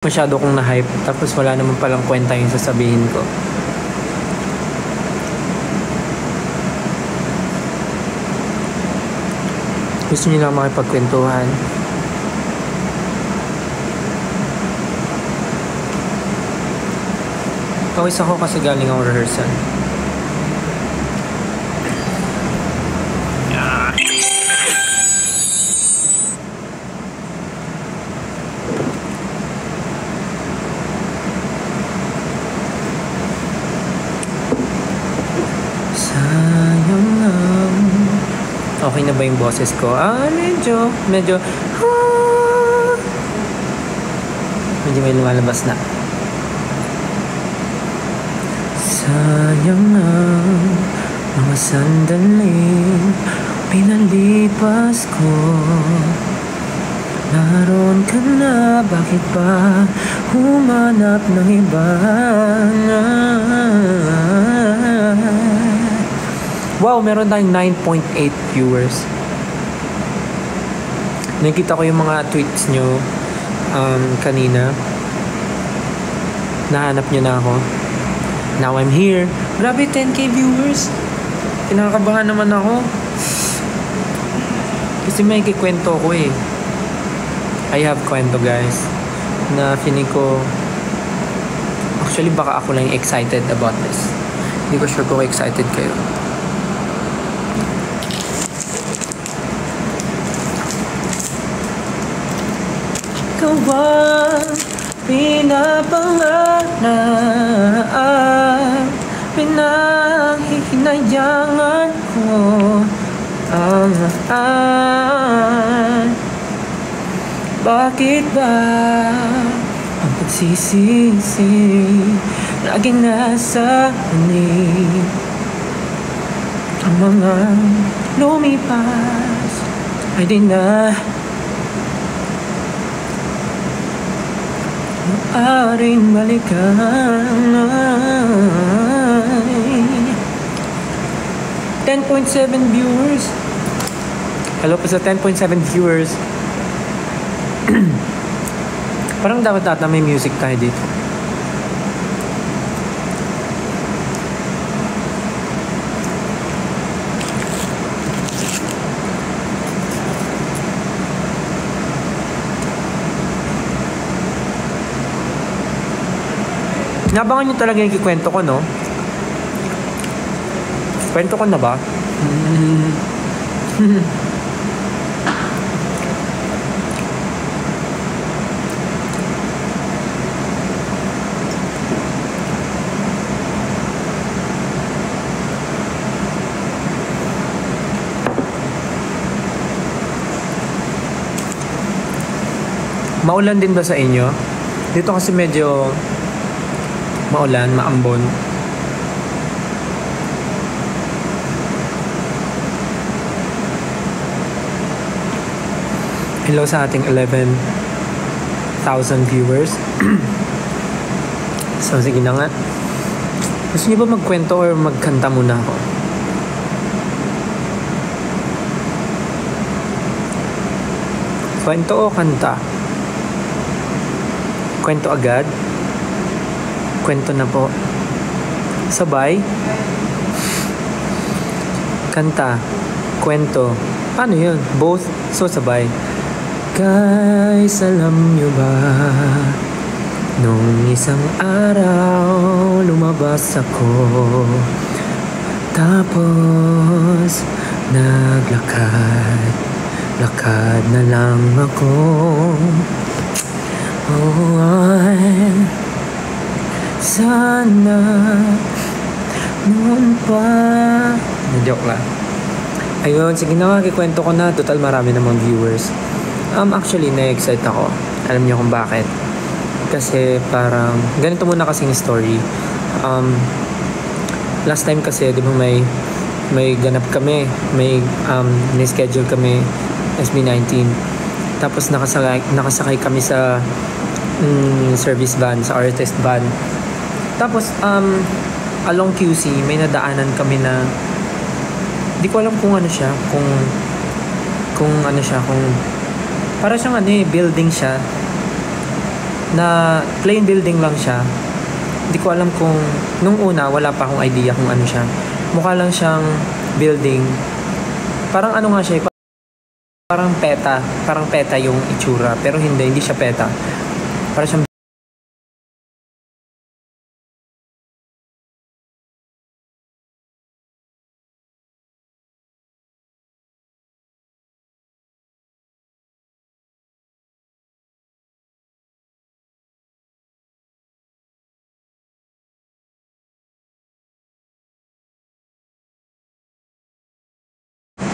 Masyado kong na-hype tapos wala naman palang kwenta yung sasabihin ko. Gusto niyo lang makipagkwentuhan. Pawis ako kasi galing akong rehearsal. Okay na ba yung boses ko? Medyo medyo may lumalabas na. Sayang ang mga sandaling pinalipas ko. Naroon ka na, bakit ba humanap ng iba? Wow, meron tayong 9.8 viewers. Nakita ko yung mga tweets nyo kanina. Nahanap nyo na ako. Now I'm here. Grabe, 10k viewers. Kinakabahan naman ako. Kasi may kikwento ko eh. I have kwento guys. Na feeling ko, actually baka ako lang excited about this. Hindi ko sure kung excited kayo. Ikaw ang pinapangarap, pinahihinayangan ko ang bakit ba ang pagsisisi laging nasa anin? Ang mga lumipas ay di na maaring balikan. 10.7 viewers. Hello po sa 10.7 viewers. Parang dapat may music tayo dito. Nabangan nyo talaga yung kikwento ko, no? Kwento ko na ba? Maulan din ba sa inyo? Dito kasi medyo maulan, maambon. Hello sa ating 11,000 viewers. So sige na nga. Gusto niyo ba magkwento or magkanta muna ako? Kwento o kanta? Kwento agad? Kwento na po. Sabay? Kanta? Kwento? Paano yun? Both? So sabay. Guys, alam nyo ba? Nung isang araw, lumabas ako. Tapos, naglakad. Lakad na lang ako. Sana noon pa. Na-joke lang. Ayun, sige na nga, kikwento ko na. Total marami namang viewers. Actually, na-excite ako. Alam niyo kung bakit. Kasi parang, ganito muna kasing story. Last time kasi, di ba may ganap kami. May ni-schedule kami SB19. Tapos nakasakay kami sa service van, sa artist van. Tapos along QC may nadaanan kami na di ko alam kung ano siya, kung para siyang building siya. na plain building lang siya. Hindi ko alam kung, nung una, wala pa akong idea kung ano siya. Mukha lang siyang building. Parang ano nga siya, parang peta yung itsura. Pero hindi siya peta. Parang siyang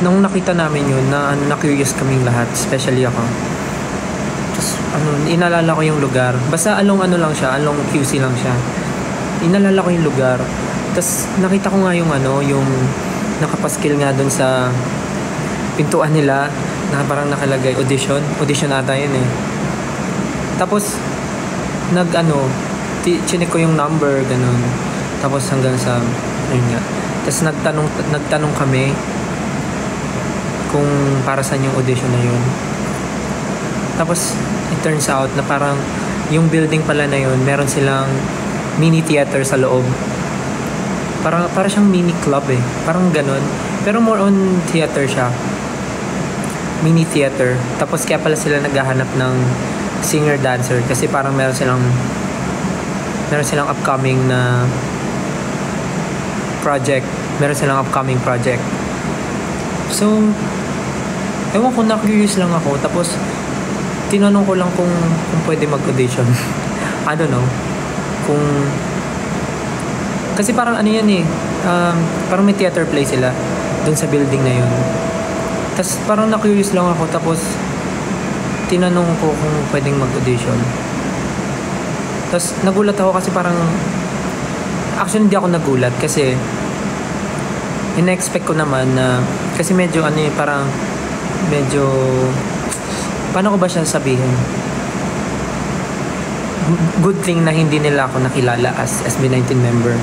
nung nakita namin yun, na-curious kaming lahat, especially ako. Tapos, inalala ko yung lugar. Basta along along QC lang siya. Inalala ko yung lugar. Tapos, nakita ko nga yung yung nakapaskil nga dun sa pintuan nila, na parang nakalagay, audition ata yun eh. Tapos, chinik ko yung number, ganun. Tapos, hanggang sa, ayun nga. Tapos, nagtanong kami, kung para saan yung audition na yun. Tapos, it turns out na parang yung building pala na yun, meron silang mini theater sa loob. Para siyang mini club eh. Parang ganun. Pero more on theater siya. Mini theater. Tapos kaya pala sila naghahanap ng singer-dancer kasi parang meron silang upcoming na project. Meron silang upcoming project. So, ewan ko, na-curious lang ako. Tapos, tinanong ko lang kung pwede mag-audition. I don't know. Kasi parang yan eh. Parang may theater play sila dun sa building na yun. Tapos, parang na-curious lang ako. Tapos, tinanong ko kung pwedeng mag-audition. Tapos, nagulat ako kasi parang... Actually, hindi ako nagulat kasi... ina-expect ko naman na kasi medyo parang medyo paano ko ba siya sabihin, good thing na hindi nila ako nakilala as SB19 member.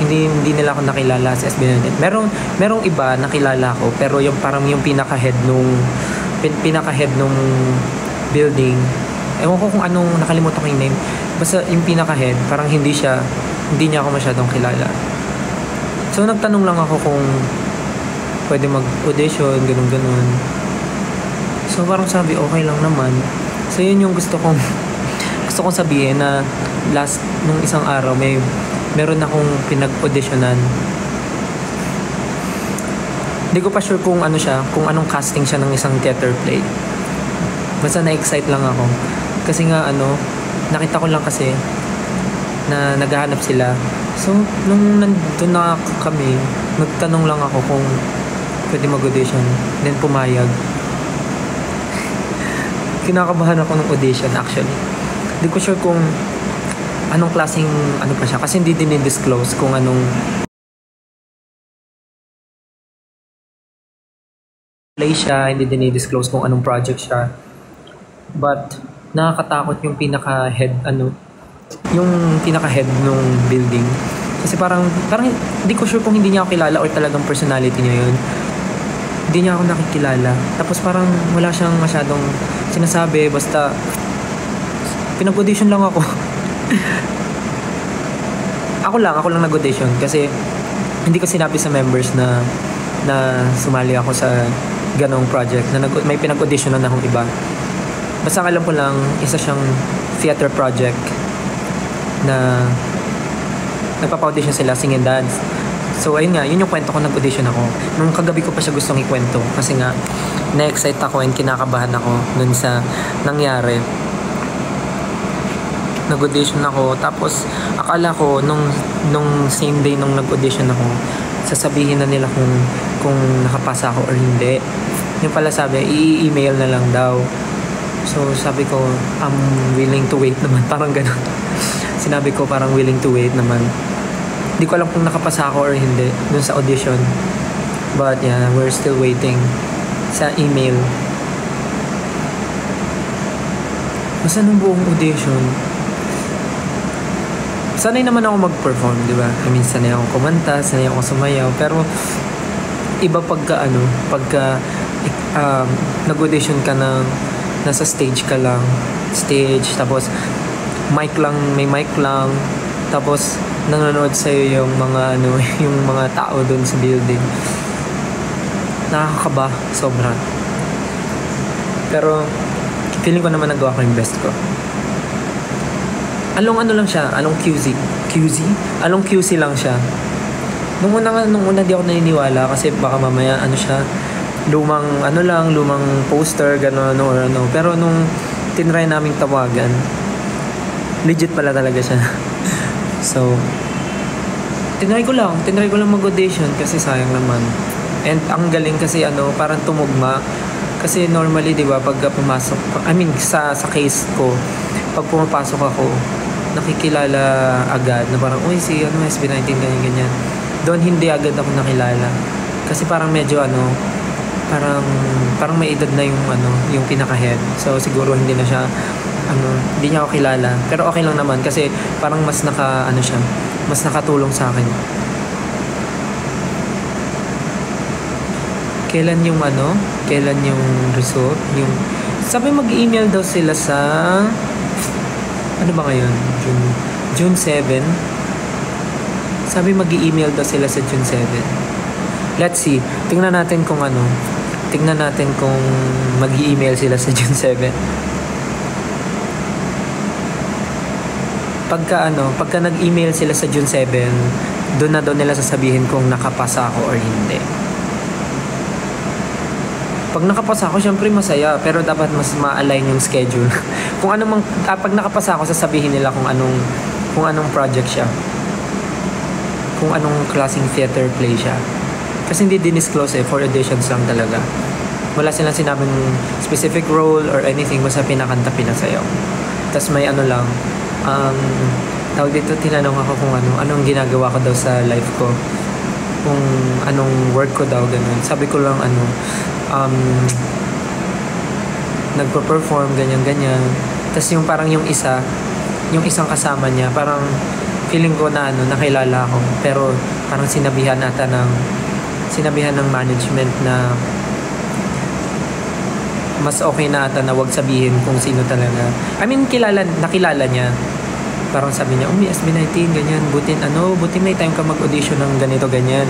Hindi nila ako nakilala as SB19. Merong iba nakilala ko pero yung parang yung pinaka-head nung building, ewan ko kung anong, nakalimutan ko yung name, basta yung pinaka-head parang hindi niya ako masyadong kilala. So, nagtanong lang ako kung pwede mag-audition, ganun. So, parang sabi, okay lang naman. So, yun yung gusto kong sabihin na nung isang araw, meron akong pinag-auditionan. Hindi ko pa sure kung kung anong casting siya ng isang theater play. Basta na-excite lang ako. Kasi nga, nakita ko lang kasi na naghahanap sila. So, nung nandun na kami, nagtanong lang ako kung pwede mag-audition. Then, pumayag. Kinakabahan ako ng audition, actually. Hindi ko sure kung anong klaseng, pa siya. Kasi hindi din i-disclose kung anong play siya. Hindi din i-disclose kung anong project siya. But, nakakatakot yung pinaka-head, yung pinaka-head nung building. Kasi parang hindi ko sure kung hindi niya ako kilala or talagang personality niya yun. Hindi niya ako nakikilala. Tapos parang wala siyang masyadong sinasabi. Basta pinag-audition lang ako. Ako lang nag-audition. Kasi hindi ko sinabi sa members na sumali ako sa ganong project. Na may pinag-audition na akong iba. Basta alam ko lang, isa siyang theater project na nagpapa-audition sila, sing and dance. So, ayun nga, yun yung kwento ko, nag-audition ako. Nung kagabi ko pa siya gustong ikwento kasi nga, na-excite ako and kinakabahan ako dun sa nangyari. Nag-audition ako, tapos akala ko, nung same day nung nag-audition ako, sasabihin na nila kung nakapasa ako or hindi. Yung pala sabi, i-email na lang daw. So, sabi ko, I'm willing to wait naman, parang ganun. Sinabi ko parang willing to wait naman. Hindi ko alam kung nakapasa ako or hindi dun sa audition. But yeah, we're still waiting sa email. Basta nung buong audition, sanay naman ako mag-perform, di ba? I mean, sanay ako kumanta, sanay ako sumayaw. Pero iba pagka nag-audition ka na nasa stage ka lang. Stage, tapos may mic lang, tapos nanonood sa'yo yung mga ano, yung mga tao doon sa building. Nakakaba, sobra. Pero feeling ko naman nagawa ko yung best ko. Along ano lang siya, along QC. Along QC lang siya. Nung una di ako naniniwala kasi baka mamaya ano siya, lumang poster, gano'n or ano. Pero nung tinry naming tawagan, legit pala talaga siya. So, tinry ko lang mag-audition kasi sayang naman. And ang galing kasi parang tumugma. Kasi normally, di ba, pag pumasok, sa case ko, pag pumapasok ako, nakikilala agad na parang, uy, si SB19, ganyan. Doon hindi agad ako nakilala. Kasi parang medyo parang may edad na yung pinaka-head. So siguro hindi na siya hindi niya ako kilala. Pero okay lang naman kasi parang mas mas nakatulong sa akin. Kailan yung result? Sabi mag-email daw sila sa ano ba ngayon? June 7. Sabi mag-email daw sila sa June 7. Let's see. Tingnan natin kung mag-email sila sa June 7. Pagka nag-email sila sa June 7, doon na daw nila sasabihin kung nakapasa ako or hindi. Pag nakapasa ako, syempre masaya, pero dapat mas ma-align yung schedule. Pag nakapasa ako, sasabihin nila kung anong project siya. Kung anong klaseng theater play siya. Kasi hindi dinisclose for auditions lang talaga. Wala silang sinabing specific role or anything, basta pinakanta, pinasayaw. Tapos may tawag dito, tinanong ako kung anong ginagawa ko daw sa life ko. Kung anong work ko daw, ganun. Sabi ko lang nagpo-perform, ganyan. Tapos yung parang yung isang kasama niya, parang feeling ko na nakilala ako. Pero parang sinabihan ng management na mas okay na ata na wag sabihin kung sino talaga. Nakilala niya. Parang sabi niya, SB19, ganyan, buti may time ka mag-audition ng ganito, ganyan.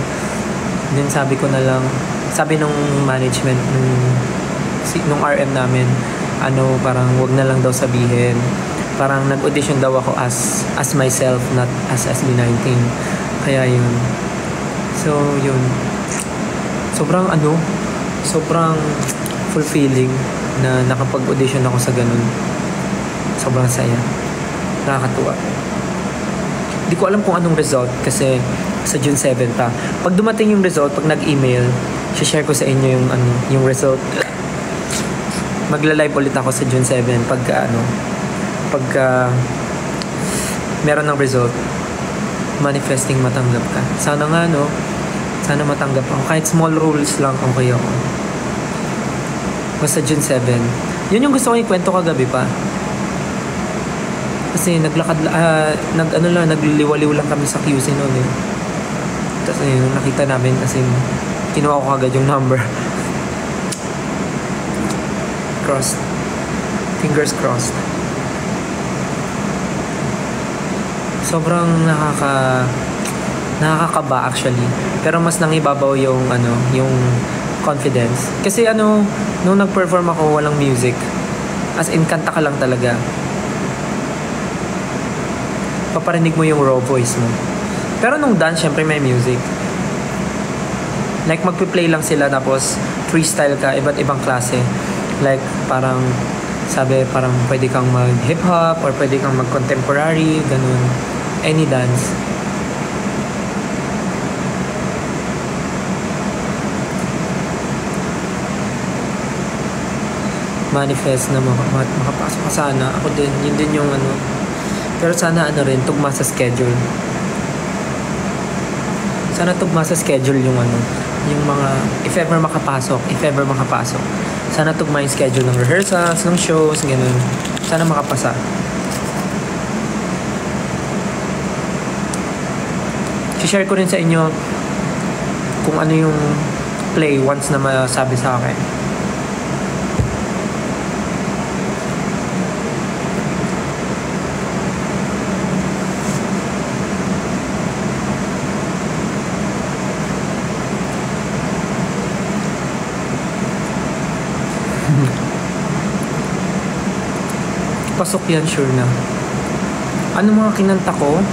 Then sabi ko na lang, sabi nung management, nung RM namin, parang wag na lang daw sabihin. Parang nag-audition daw ako as myself, not as SB19. Kaya yun. So, yun. Sobrang fulfilling na nakapag-audition ako sa ganun. Sobrang saya. Nakakatuwa. Hindi ko alam kung anong result kasi sa June 7 pa. Pag dumating yung result, pag nag-email, share ko sa inyo yung result. Magla-live ulit ako sa June 7 pagka meron ng result. Manifesting matanggap ka. Sana nga sana matanggap ako. Kahit small roles lang, okay ako. Basta June 7. Yun yung gusto ko ikwento kagabi pa. Kasi nagliliwaliw lang kami sa QC noon eh. Tapos nakita namin kasi kinuha ko agad yung number. Crossed. Fingers crossed. Sobrang nakakaba actually. Pero mas nangibabaw yung confidence. Kasi nung nag-perform ako walang music. As in kanta ka lang talaga. Paparinig mo yung raw voice mo. Pero nung dance, syempre may music. Like magpi-play lang sila tapos freestyle ka, iba't ibang klase. Like parang pwede kang mag-hip hop or pwede kang mag-contemporary, ganun. Any dance. Manifest na makapasok ka sana. Ako din, yun din yung pero sana rin, tugma sa schedule. Sana tugma sa schedule yung mga, if ever makapasok. Sana tugma yung schedule ng rehearsals, ng shows, ganun. Sana makapasa. I-share ko rin sa inyo kung ano yung play once na masabi sa akin. pasok yan, sure na. Ano mga kinanta ko?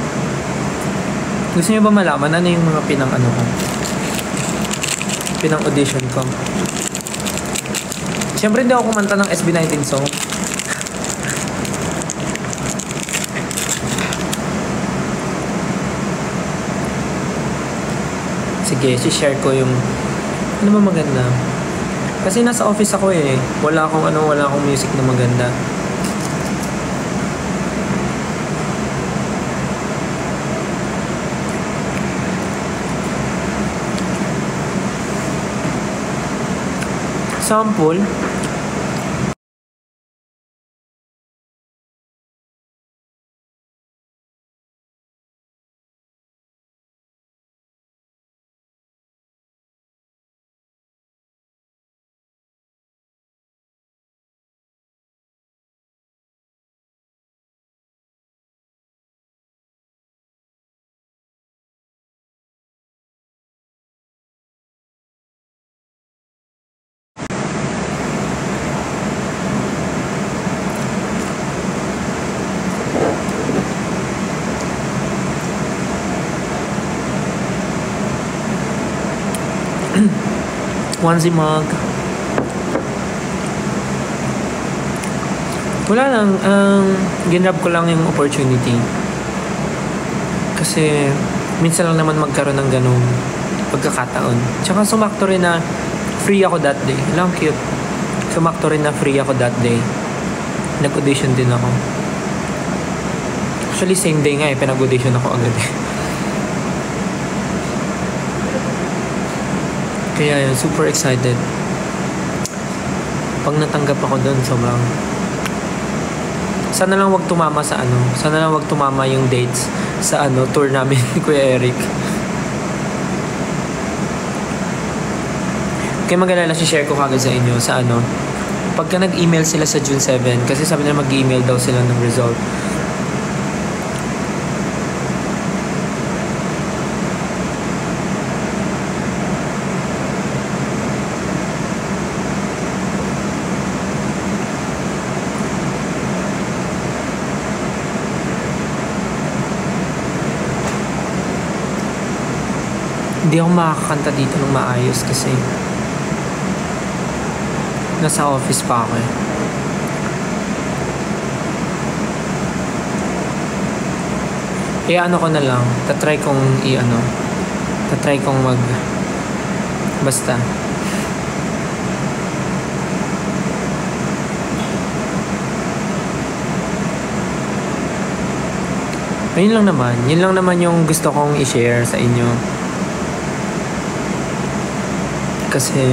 Gusto niyo ba malaman ano yung mga pinang-ano ko? Pinang-audition ko. Siyempre hindi ako kumanta ng SB19 song. Sige, share ko yung ano ba maganda. Kasi nasa office ako eh. Wala akong music na maganda. Sample. Onesie mug. Wala lang, ginrab ko lang yung opportunity. Kasi minsan lang naman magkaroon ng ganung pagkakataon. Tsaka sumakto rin na free ako that day. Lang cute. Sumakto rin na free ako that day. Nag-audition din ako. Actually, same day nga eh, pinag-audition ako agad eh. Kaya yun, super excited. Pag natanggap ako doon, sobrang... Sana lang wag tumama sa ano. Sana lang wag tumama yung dates sa ano, tour namin ni Kuya Eric. Kaya mag-alala, share ko kagad sa inyo sa ano. Pagka nag-email sila sa June 7, kasi sabi nila mag-email daw sila ng result. Hindi ako makakanta dito ng maayos kasi nasa office pa ako eh. Ano ko na lang, tatry kong basta. Yun lang naman yung gusto kong i-share sa inyo. Kasi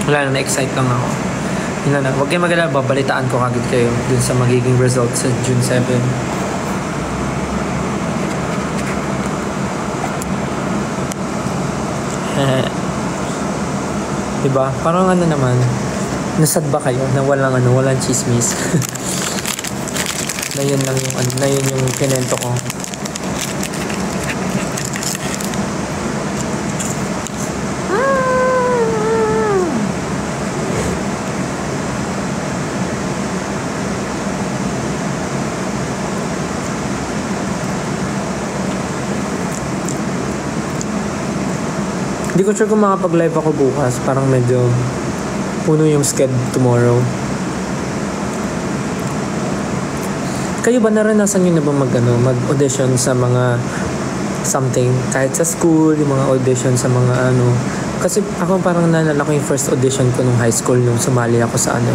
wala na, na-excite lang ako. Yun na, huwag kayong mag-alala, babalitaan ko kagad kayo dun sa magiging result sa June 7. Diba? Parang ano naman, nasad ba kayo na walang chismis? na yun yung kinento ko. Hindi ko sure kung makapag-live ako bukas. Parang medyo puno yung schedule tomorrow. Kayo ba naranasan nyo na ba mag-audition sa mga something? Kahit sa school, yung mga audition sa mga ano. Kasi ako parang naalala ko yung first audition ko nung high school nung sumali ako sa ano.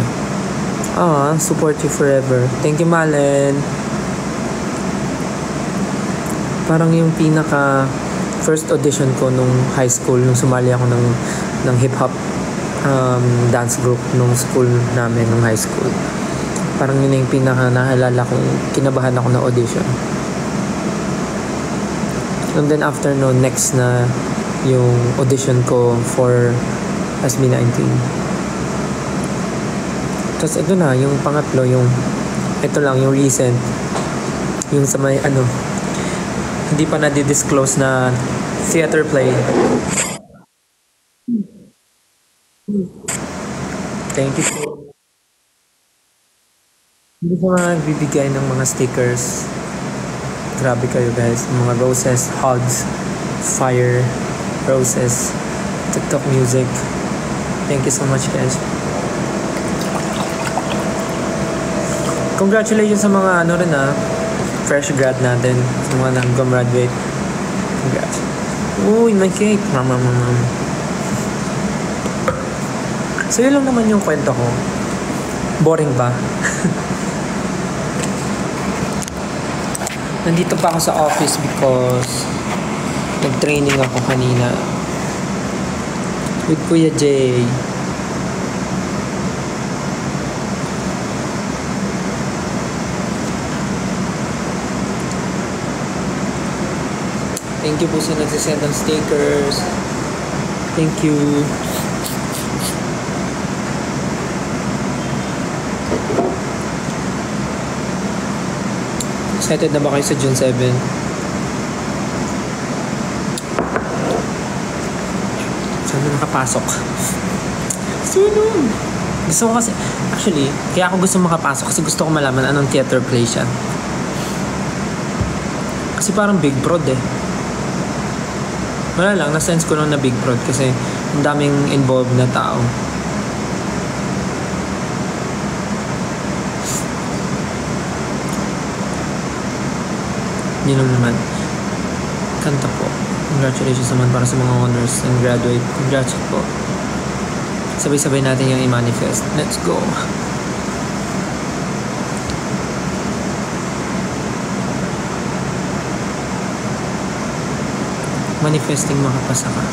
Support you forever. Thank you, Malen. Parang yung pinaka first audition ko nung high school, nung sumali ako ng hip-hop dance group nung school namin, nung high school. Parang yun yung pinaka nahalala kong kinabahan ako na audition. And then after no, next na yung audition ko for SB19. Tapos ito na, yung pangatlo, ito lang, yung recent, yung sa may ano, hindi pa na-disclose na theater play. Thank you. Hindi ko nga nagbibigay ng mga stickers. Grabe kayo guys. Mga roses, hugs, fire, roses, TikTok music. Thank you so much guys. Congratulations sa mga ano rin fresh grad natin. Sa mga nag-graduate. Congrats. Uy, may cake. Mama. So yun lang naman yung kwento ko. Boring ba? Nandito pa ako sa office because nag-training ako kanina with Kuya Jay. Thank you po sa nagsisend ng stickers. Thank you. Excited na ba kayo sa June 7? Saan na nakapasok? Sunog! Gusto ko kasi, actually, kaya ako gusto makapasok kasi gusto ko malaman anong theater play siya. Kasi parang big prod eh. Wala lang, na-sense ko lang na big prod kasi ang daming involved na tao. Yun lang naman. Kanta po. Congratulations naman para sa mga honors and graduate. Congrats po. Sabay-sabay natin yung i-manifest. Let's go. Manifesting makapasa ka.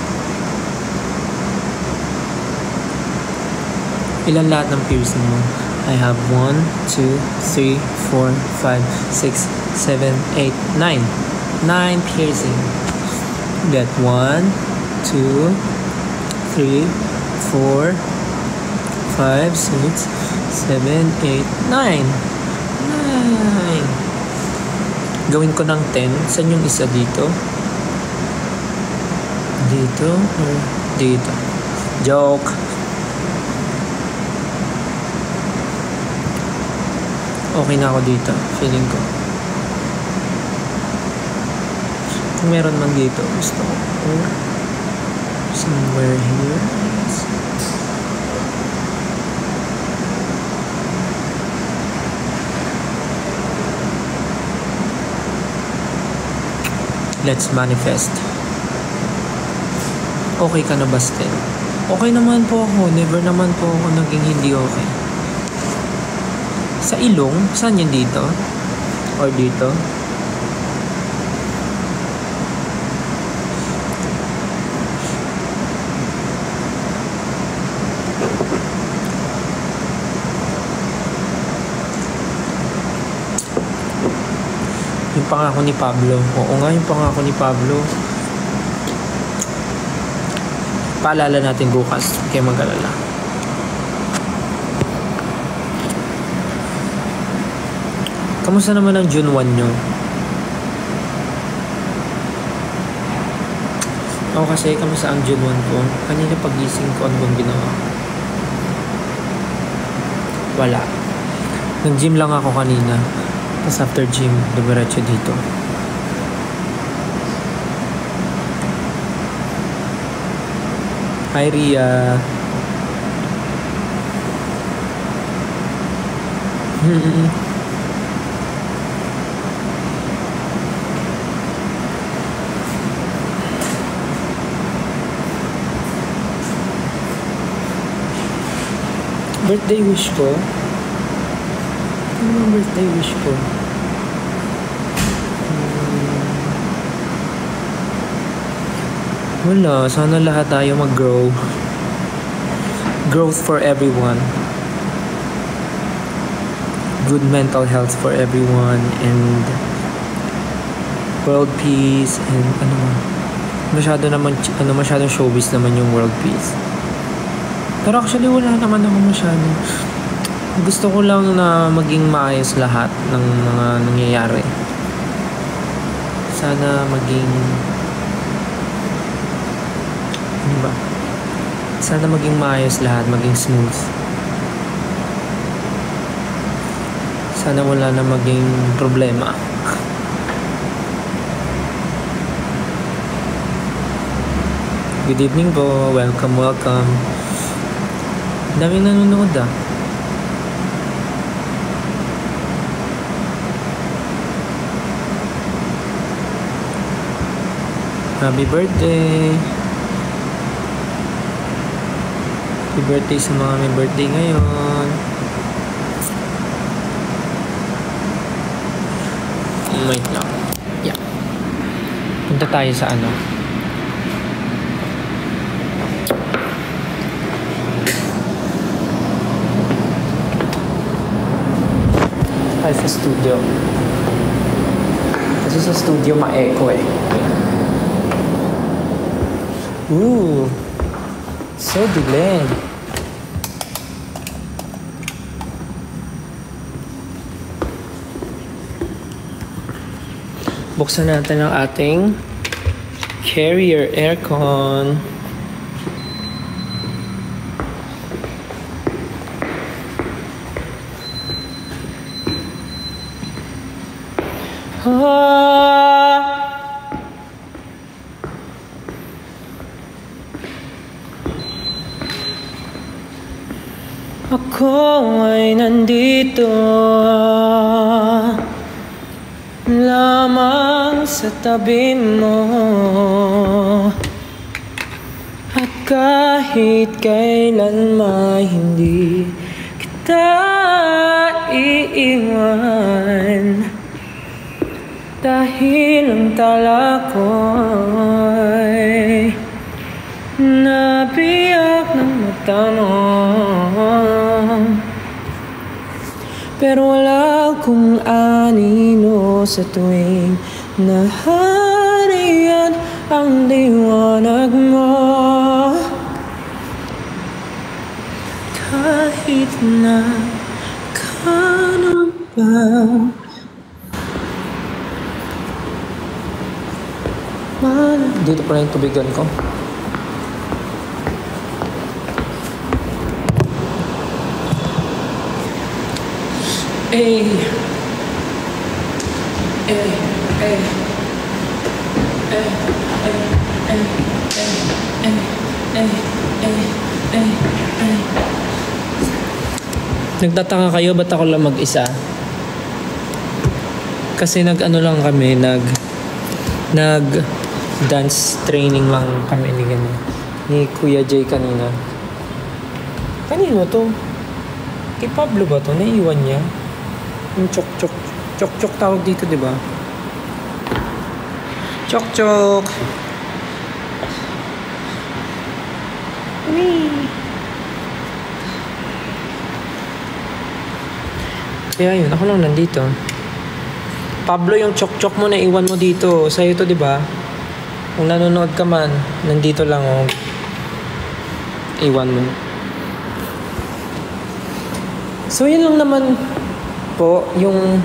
Ilan lahat ng piercing mo? I have 1, 2, 3, 4, 5, 6, 7, 8, 9. 9 piercing. Get 1, 2, 3, 4, 5, 6, 7, 8, 9. 9. Gawin ko ng 10. Saan yung isa dito? Dito or dito? Joke. Okay na ako dito. Feeling ko. Kung meron man dito, gusto ko. Or somewhere here. Let's manifest. Okay ka na ba still? Okay naman po ako. Never naman po ako naging hindi okay. Sa ilong? Saan yun dito? Or dito? Yung pangako ni Pablo. Oo nga, yung pangako ni Pablo. Paalala natin bukas. Kaya mag-alala. Kamusta naman ang June 1 nyo? Ako kasi, kamusta ang June 1 ko? Kanina pagising ko, ano bang ginawa? Wala. Nag-gym lang ako kanina. Tapos after gym, dumiretso dito. Hi, Ria. Birthday wish ko? Ano ang birthday wish ko? Wala. Sana lahat tayo mag-grow. Growth for everyone. Good mental health for everyone. And world peace. And masyadong showbiz naman yung world peace. Pero actually wala naman ako masyado. Gusto ko lang na maging maayos lahat ng mga nangyayari. Sana maging sana maging maayos lahat, maging smooth. Sana wala na maging problema. Good evening po. Welcome, welcome. Daming nanonood ah. Happy birthday. Happy birthday sa mga may birthday ngayon. Wait lang. Yeah. Punta tayo sa ano. Tayo sa studio. Kasi sa studio ma-echo eh. Ooh. So dilim. Buksan natin ang ating Carrier aircon. Ako ay nandito lamang sa tabi mo, at kahit kailan may hindi kita iiwan, dahil ang tala ko'y nabiyak ng mata mo. Pero wala akong anino sa tuwing nahariyan ang liwanag mo. Kahit na kano pa. Dito pa rin yung tubigan ko. Ay. Ay. Ay. Ay. Ay. Ay. Ay. Ay. Ay. Ay. Ay. Nagtataka kayo ba't ako lang mag-isa? Kasi nag-ano lang kami, nag-dance training lang kami ni Kuya Jay kanina. Kanino to? Kay Pablo ba to? Naiiwan niya? Yung chok-chok. Chok-chok tawag dito, di ba? Chok-chok! Kaya yun, ako lang nandito. Pablo, yung chok-chok mo naiwan mo dito. Sa'yo to, di ba? Kung nanonood ka man, nandito lang oh. Iwan mo. So, yun lang naman po yung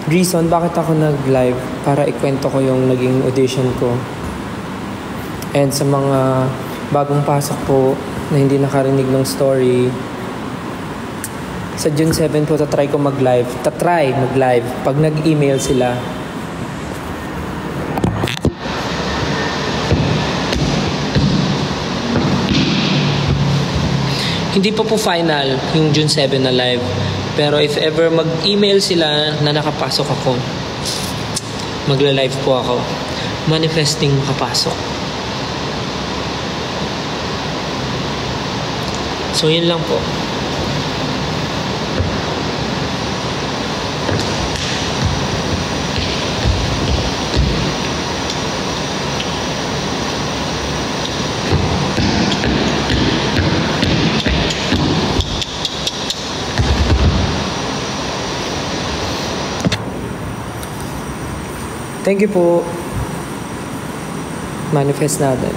reason bakit ako nag-live, para ikwento ko yung naging audition ko. And sa mga bagong pasok po na hindi nakarinig ng story, sa June 7 po tatry ko mag-live. Pag nag-email sila. Hindi pa po final yung June 7 na live. Pero if ever mag-email sila na nakapasok ako, magla-live po ako. Manifesting makapasok. So yun lang po. Thank you po. Manifest natin.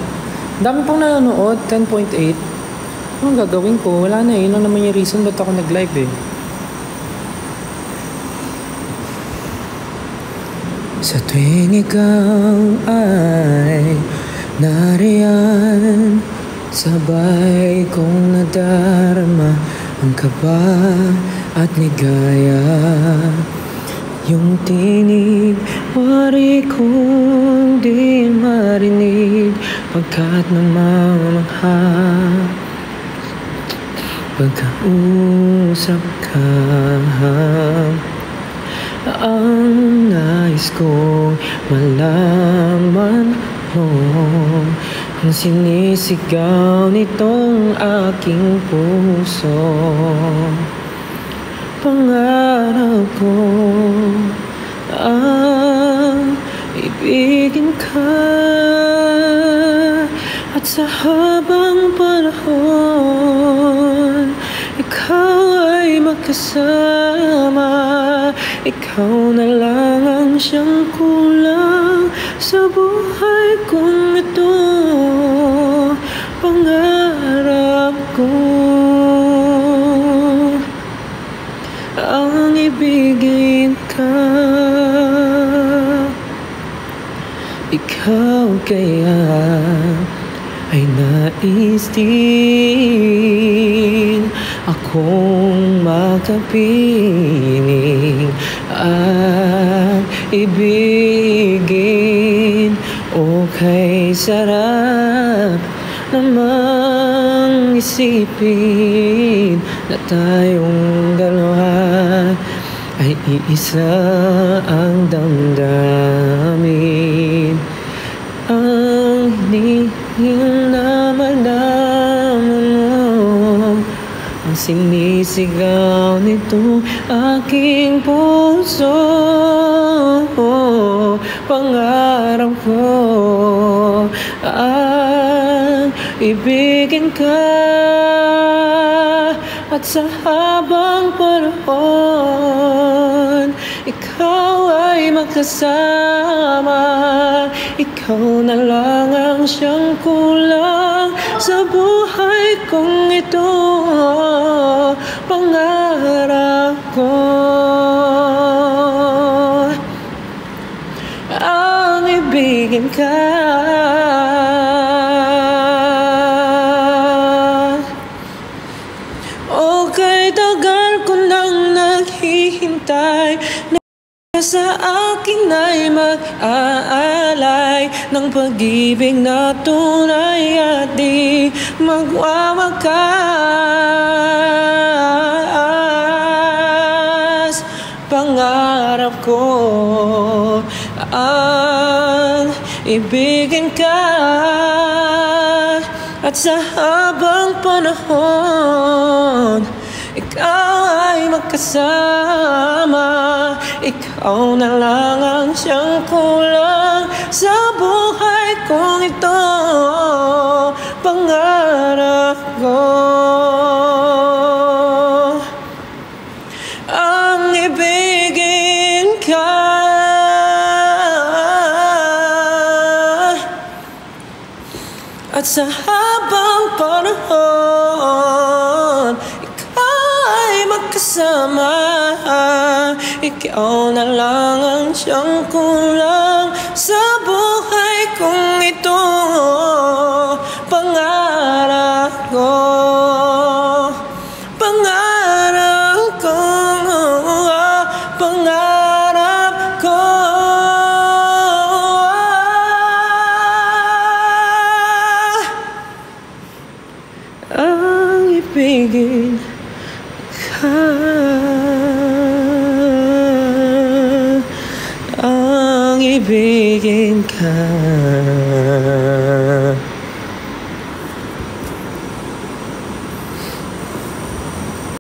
Dami pong nanonood, 10.8. Anong gagawin ko? Wala na eh. Yun lang naman yung reason ba't ako nag-live eh. Sa tuwing ikaw ay nariyan, sabay kong nadarama ang kaba at ligaya. Yung tinig, wari kong di marinig, pagkat namamangha pagkausap ka. Ang nais ko malaman mo ang sinisigaw nitong aking puso. Pangarap ko ang ibigin ka, at sa habang panahon ikaw ay magkasama. Ikaw na lang ang siyang kulang sa buhay kong ito. Pangarap ko ang ibigin ka. Ikaw kaya ay nais din akong makapiling at ibigin. O kay sarap namang isipin na tayong dalawa ay iisa ang damdamin. Ang hinihing na malaman mo ang sinisigaw nito aking puso. Pangarap ko ang ibigin ka, at sa habang panahon ikaw ay magkasama. Ikaw na lang ang siyang kulang sa buhay kong ito. Pangarap ko ang ibigin ka. O kay tagal ko nang naghihintay na sa akin ay mag-aalay ng pag-ibig na tunay at di magwawakas. Pangarap ko ang ibigin ka, at sa habang panahon ikaw ay magkasama. Ikaw na lang ang siyang kulang sa buhay kong ito. Pangarap ko ang ibigin ka, at sa habang panahon ikaw ay magkasama. Ikaw na lang ang siyang kulang sa buhay kong ito. Pangarap ko, pangarap ko, pangarap ko ang ibigin ka, ang ibigin ka.